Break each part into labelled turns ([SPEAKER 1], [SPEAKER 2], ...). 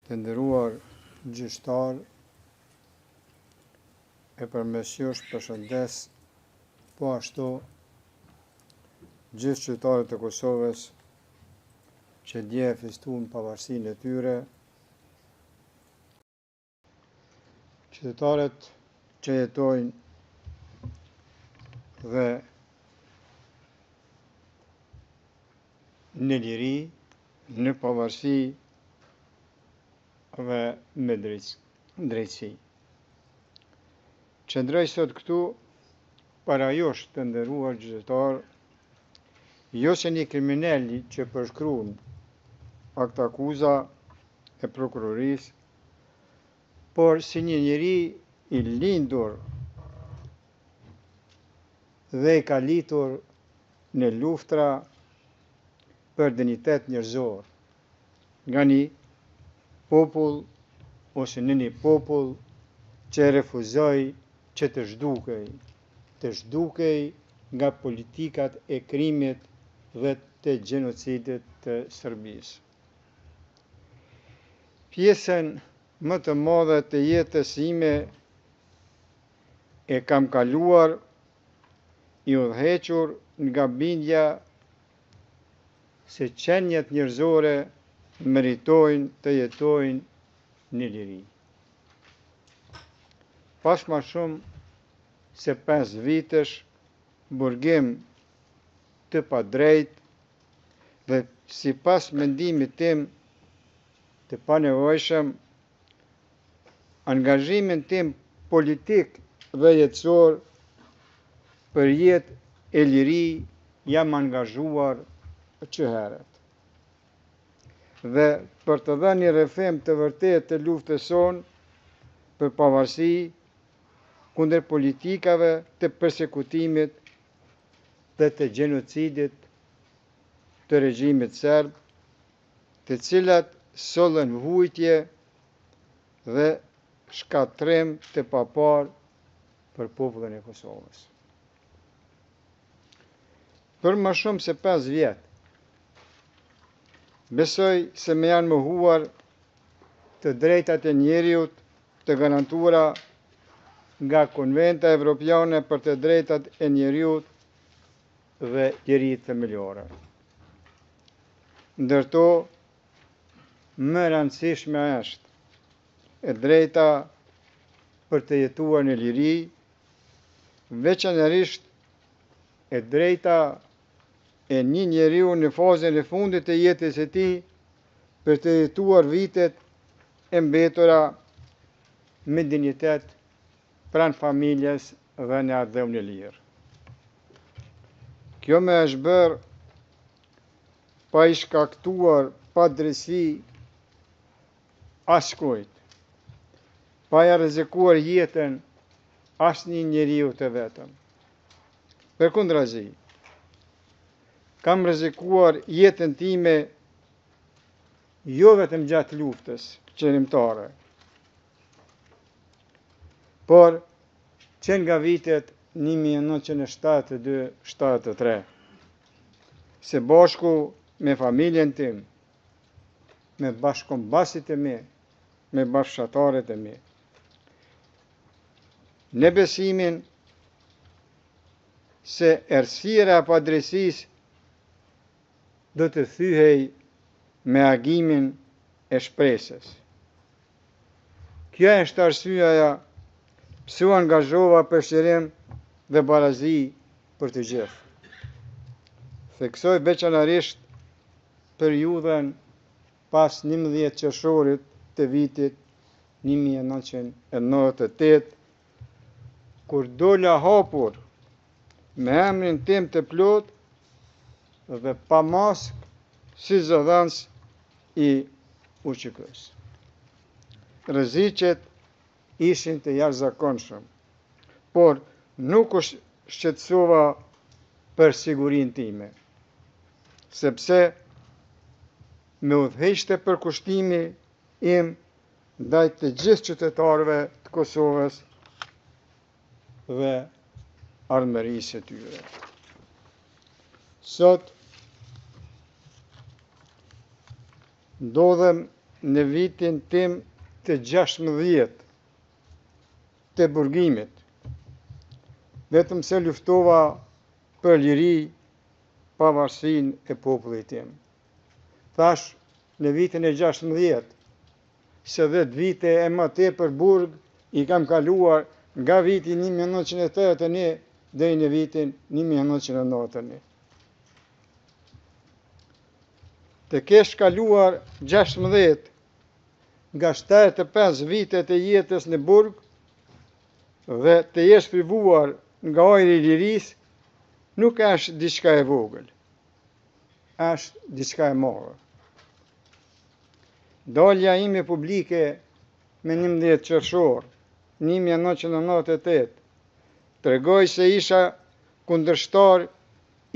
[SPEAKER 1] Të nderuar gjyqtar, e përmes jush përshëndes po ashtu gjithë qytetarët e Kosovës që dje e festuan pavarësinë e tyre, qytetarët që jetojnë dhe në liri, në pavarësi dhe me drejtësi. Qëndroj sot këtu para jush të nderuar gjyqtar, jo se një kriminali që përshkruan akt akuza e prokurorisë, por si një njeri i lindur dhe i kalitur në luftra për dinjitet njerëzor, nga një popull ose në një popull që refuzoi që të zhdukej nga politikat e krimit dhe të gjenocidit të Serbisë. Pjesën më të madhe të jetës ime e kam kaluar i udhëhequr nga bindja se qenjet njerëzore meritojnë të jetojnë në liri. Pas ma shumë se 5 vitesh burgim të padrejt dhe sipas mendimit tim të panevojshëm, angazhimin tim politik dhe jetësor për jetë e liri jam angazhuar që heret. Dhe për të dhënë një rrëfim të vërtetë të luftës sonë për pavarësi kundër politikave të përsekutimit dhe të gjenocidit të regjimit serb, të cilat sollën vujtje dhe shkatrim të papar për popullin e Kosovës. Për më shumë se 5 vjet, besoj se me janë mohuar të drejtat e njeriut të garantuara nga Konventa Evropiane për të drejtat e njeriut dhe lirit themelore. Ndërto, më rëndësishme është e drejta për të jetuar në liri, veçanërisht e drejta e një njeriu në fazën e fundit të jetës së tij për të jetuar vitet e mbetura me dinjitet pranë familjes dhe në ardhmë në lirë. Kjo më është bërë pa i shkaktuar padrejtësi askujt, pa ja rrezikuar jetën asnjë njeriu të vetëm. Përkundrazi, kam rrezikuar jetën time jo vetëm gjatë luftës qërimtare, por që nga vitet 1972-73, se bashku me familjen tim, me bashkëkombasit e mi, me bashkëshatarët e mi, në besimin se errësira e padrejtësisë do të thyhej me agimin e shpresës. Kjo është arsyeja pse u angazhova për shërim dhe barazi për të gjithë. Theksoj veçanërisht periudhën pas 11 qershorit të vitit 1998, kur dola hapur me emrin tim të plot dhe pa maskë si zëdhënës i UÇK-s. Rreziqet ishin të jashtëzakonshëm, por nuk u shqetësova për sigurinë time, sepse me udhëheqte përkushtimi im ndaj të gjithë qytetarëve të Kosovës dhe ardhmërisë së tyre. Sot ndodhem në vitin tim të 16 të burgimit, vetëm se luftova për liri pavarësinë e popullit tim. Thash në vitin e 16, se 10 vite e më tepër burg i kam kaluar nga viti 1981 deri në vitin 1991. Të kesh kaluar 16 nga 75 vitet e jetës në burg dhe të jesh privuar nga ajri i lirisë, nuk është diçka e vogël, është diçka e madhe. Dalja ime publike me 11 qershor 1998 tregoi se isha kundërshtar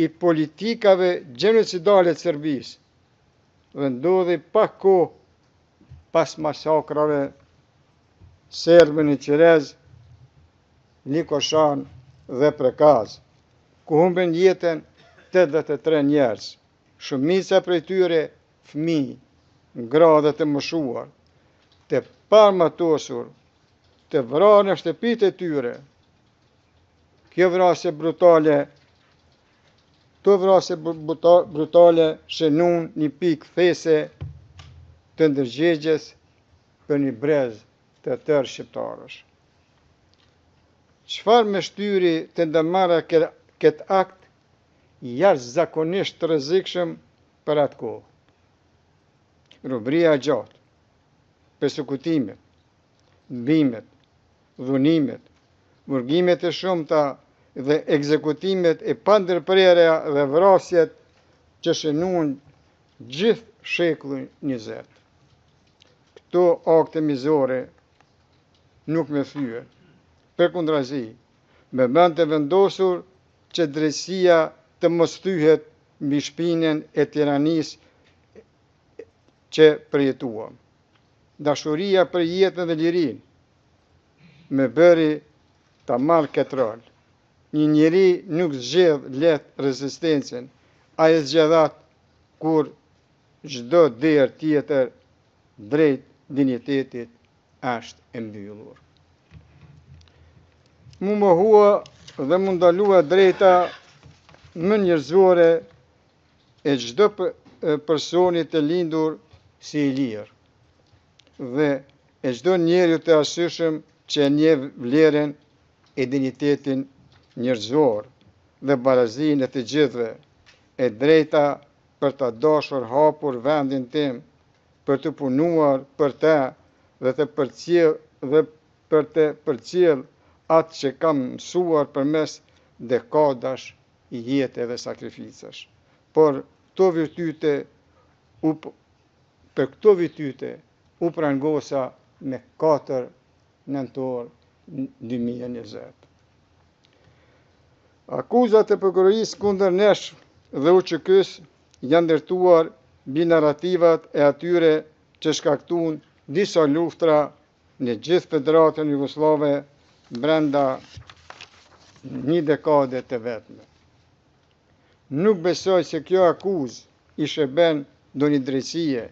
[SPEAKER 1] i politikave gjenocidale të Serbisë dhe ndodhi pak kohë pas masakrave serbe në Qerez, Nikoshan dhe Prekaz, ku humben jetën 83 njerëz, shumica prej tyre fëmijë, grade të moshuar, të parmatosur, të vrarë në shtëpitë e tyre. Kjo vrasje brutale shënon një pikë these të ndërgjegjes për një brez të tërë shqiptarësh. Çfarë më shtyri të ndërmarra këtë akt jashtëzakonisht të rrezikshëm për atë kohë? Robëria e gjatë, persekutimet, mbimet, dhunimet, burgimet e shumta dhe ekzekutimet e pandërprerja dhe vrasjet që shënuan gjithë shekullin 20. Këto akte mizore nuk më thyen. Përkundrazi, me bën të vendosur që drejtësia të mos thyhet mbi shpinën e tiranisë që përjetuam. Dashuria për jetën dhe lirinë me bëri ta marr këtë rol. Një njeri nuk zgjedh lehtë rezistencën, ai zgjedhat kur çdo derë tjetër drejt dinjitetit është e mbyllur. Mu mohua dhe mu ndalua drejta më njerëzore e çdo personi të lindur si i lirë dhe e çdo njeriu të arsyeshëm që e njeh vlerën e dinjitetin njerëzor dhe barazinë e të gjithëve, e drejta për të dashur hapur vendin tim, për të punuar për të dhe për të përcjell atë që kam mësuar përmes dekadash jete dhe sakrificash. Për këto virtyte u prangosa me 4 nëntor 2020. Akuzat e prokurorisë kundër nesh dhe UÇK-s janë ndërtuar mbi narrativat e atyre që shkaktuan disa luftra në gjithë Federatën Jugoslave brenda një dekade të vetme. Nuk besoj se kjo akuzë i shërben ndonjë drejtësie,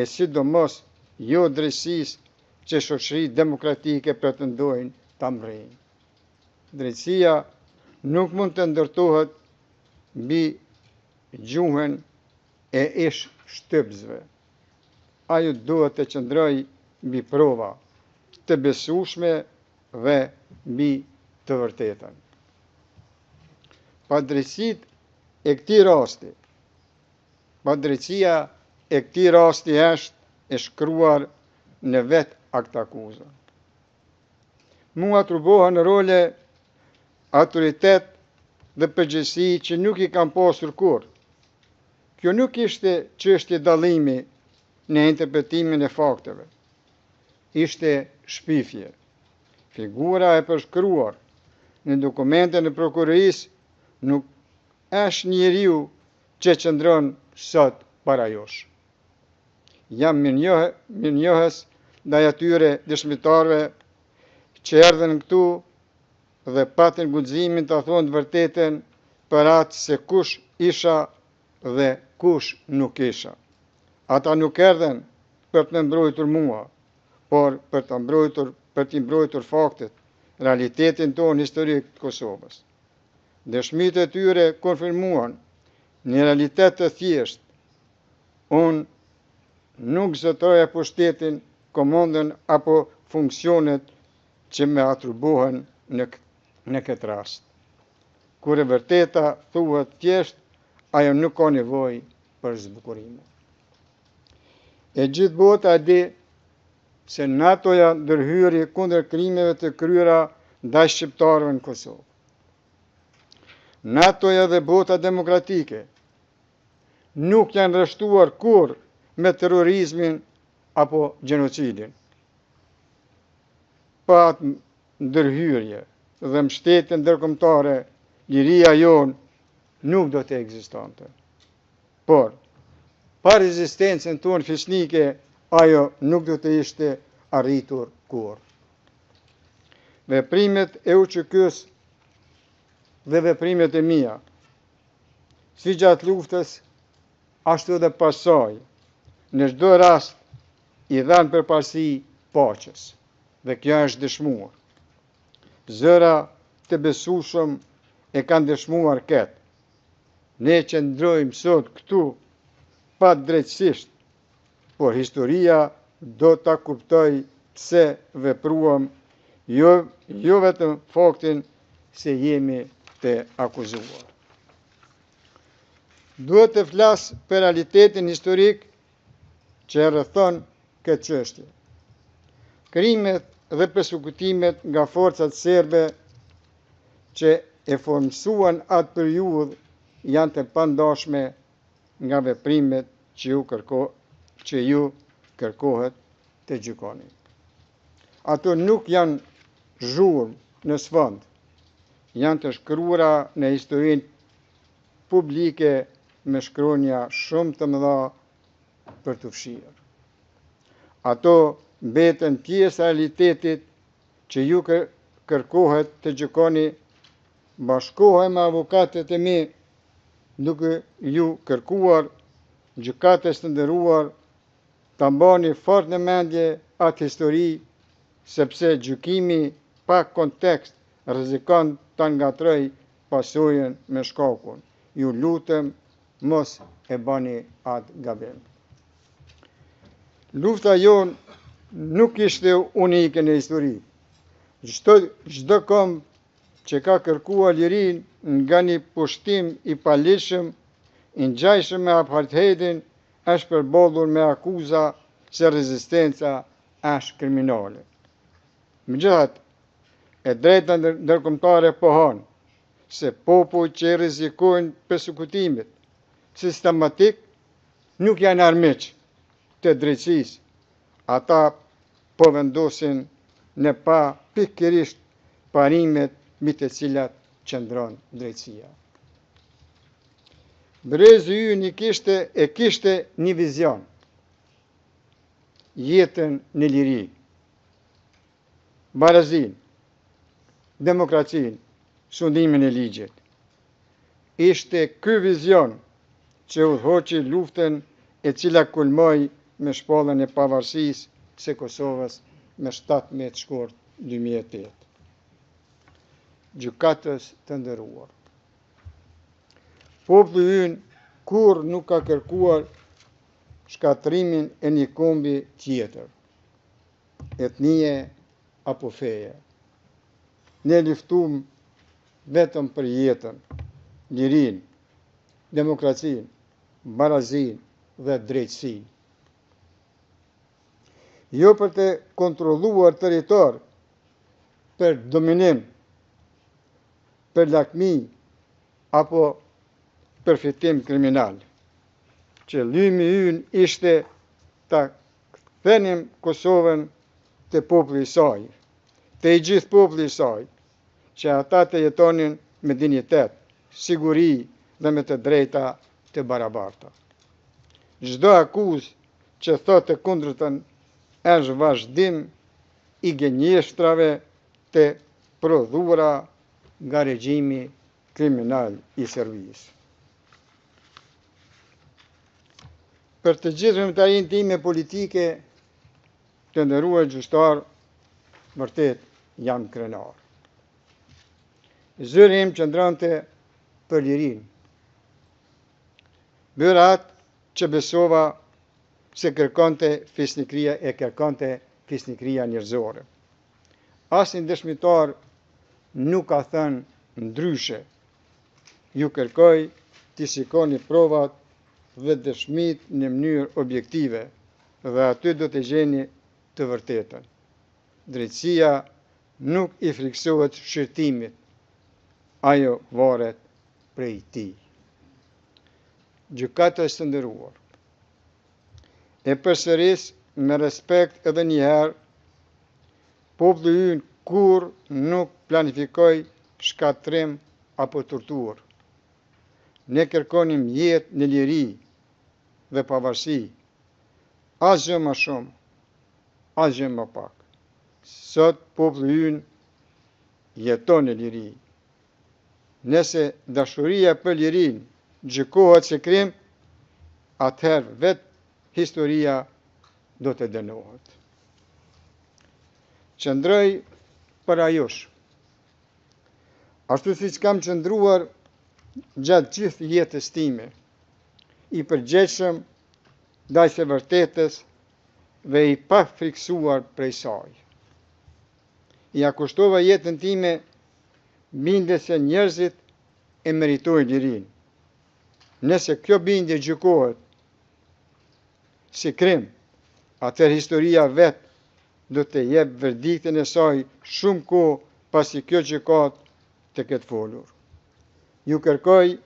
[SPEAKER 1] e sidomos jo drejtësisë që shoqëritë demokratike pretendojnë ta mbrojnë. Drejtësia nuk mund të ndërtohet mbi gjuhën e ish shtypsve. Ajo duhet të qëndrojë mbi prova të besueshme dhe mbi të vërtetën. Padrejtësia e këtij rasti është e shkruar në vetë akt akuza. Mua atribuohen role, autoritet dhe përgjegjësi që nuk i kam pasur kurrë. Kjo nuk ishte çështje dallimi në interpretimin e fakteve. Ishte shpifje. Figura e përshkruar në dokumentin e prokurorisë nuk është njeriu që qëndron sot para jush. Jam mirënjohës ndaj atyre dëshmitarëve që erdhën këtu dhe patën guximin të thonë vërtetën për atë se kush isha dhe kush nuk isha. Ata nuk erdhen për të mbrojtur mua, por për të mbrojtur faktet, realitetin tonë historik të Kosovës. Dëshmitë e tyre konfirmuan një realitet të thjesht. Unë nuk zëtoja pushtetin, komandën apo funksionet që me atribuohen në këtë rast. Kur e vërteta thuhet thjesht, ajo nuk ka nevojë për zbukurime. E gjithë bota di se NATO-ja ndërhyri kundër krimeve të kryera ndaj shqiptarëve në Kosovë. NATO-ja dhe bota demokratike nuk janë rreshtuar kurrë me terrorizmin apo gjenocidin. Pa atë ndërhyrje dhe mbështetje ndërkombëtare, liria jonë nuk do të ekzistonte. Por, pa rezistencën tonë fisnike, ajo nuk do të ishte arritur kurrë. Veprimet e UÇK-s dhe veprimet e mia, si gjatë luftës, ashtu edhe pasaj, në çdo rast i dhanë përparësi paqes, dhe kjo është dëshmuar. Zëra të besueshëm e kanë dëshmuar këtë. Ne qëndrojmë sot këtu pa drejtësisht, por historia do ta kuptoj pse vepruam, jo vetëm faktin se jemi të akuzuar. Duhet të flas për realitetin historik që rrethon këtë çështje. Krimet dhe persekutimet nga forcat serbe që e formësuan atë periudhë janë të pandashme nga veprimet që ju kërkohet të gjykoni. Ato nuk janë zhurmë në sfond, janë të shkruara në historinë publike me shkronja shumë të mëdha për të fshirë. Ato mbeten pjesë e realitetit që ju kërkohet të gjykoni. Bashkohem me avokatët e mi duke ju kërkuar, gjykatës të nderuar, ta mbani fort në mendje atë histori, sepse gjykimi pa kontekst rrezikon ta ngatroj pasojën me shkakun. Ju lutem, mos e bani atë gabim. Lufta jonë nuk ishte unike në histori. Çdo kom që ka kërkuar lirin nga një pushtim i paligjshëm, i ngjajshëm me apartheidin, është përballur me akuza se rezistenca është kriminale. Megjithatë, e drejta ndërkombëtare pohon se popujt që rrezikojnë persekutimet sistematik nuk janë armiq të drejtësisë. Ata po vendosin në pa pikërisht parimet mbi të cilat qëndron drejtësia. Brezi ynë kishte një vizion, jetën në liri, barazin, demokracin, sundimin e ligjit. Ishte ky vizion që udhëhoqi luftën e cila kulmoi me shpalljen e pavarësisë së Kosovës me 17 shkurt 2008. Gjykatës të nderuar. Populli ynë kurrë nuk ka kërkuar shkatrimin e një kombi tjetër, etnie apo feje. Ne luftuam vetëm për jetën, lirinë, demokracinë, barazinë dhe drejtësinë. Jo për të kontrolluar territor, për dominim, për lakmi apo përfitim kriminal. Qëllimi ynë ishte ta kthenim Kosovën te populli i saj, te i gjithë populli i saj, që ata të jetonin me dinjitet, siguri dhe me të drejta të barabarta. Çdo akuzë që thotë të kundërtën është vazhdim i gënjeshtrave të prodhuara nga regjimi kriminal i Serbisë. Për të gjithë vëmëtarin time politike, të nderuar gjyqtar, vërtet jam krenar. Zëri im qëndronte për lirinë. Bëra atë që besova se kërkonte fisnikëria njerëzore. Asnjë dëshmitar nuk ka thënë ndryshe. Ju kërkoj të shikoni provat dhe dëshmit në mënyrë objektive dhe aty do të gjeni të vërtetën. Drejtësia nuk i friksohet shërtimit, ajo varet prej tij. Gjykatës të nderuar, e përsëris me respekt edhe njëherë, populli ynë kur nuk planifikoj shkatrim apo torturë. Ne kërkonim jetë në liri dhe pavarësi, asgjë më shumë, asgjë më pak. Sot populli ynë jeton në liri. Nëse dashuria për lirinë gjykohet se krim, atëherë vetë historia do të dënohet. Qëndroj për ajosh, ashtu siç kam qëndruar gjatë gjithë jetës time, i përgjegjshëm ndaj së vërtetës dhe i pa friksuar prej saj. Ja kushtova jetën time bindje se njerëzit e meritojnë lirinë. Nëse kjo bindje gjykohet si krim, atëherë historia vetë do të jep verdiktin e saj shumë kohë pasi kjo gjykat të ketë folur. Ju kërkoj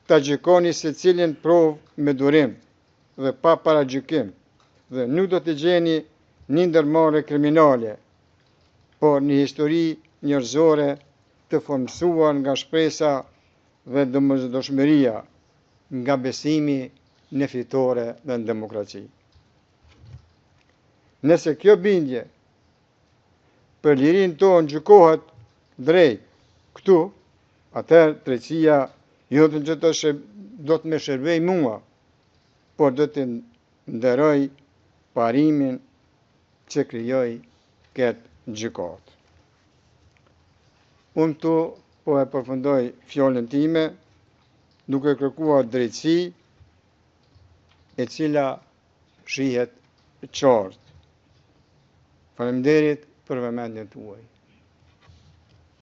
[SPEAKER 1] ta gjykoni secilin provë me durim dhe pa paragjykim, dhe nuk do të gjeni një ndërmarrje kriminale, por një histori njerëzore të formsuar nga shpresa dhe domosdoshmëria, nga besimi në fitore dhe në demokraci. Nëse kjo bindje për lirinë tonë gjykohet drejt këtu, atëherë drejtësia jo do të më shërbej mua, por do të nderoj parimin që krijoi këtë gjykat. Unë këtu po e përfundoj fjalën time, duke kërkuar drejtësi e cila shihet qartë. Faleminderit për vëmendjen tuaj.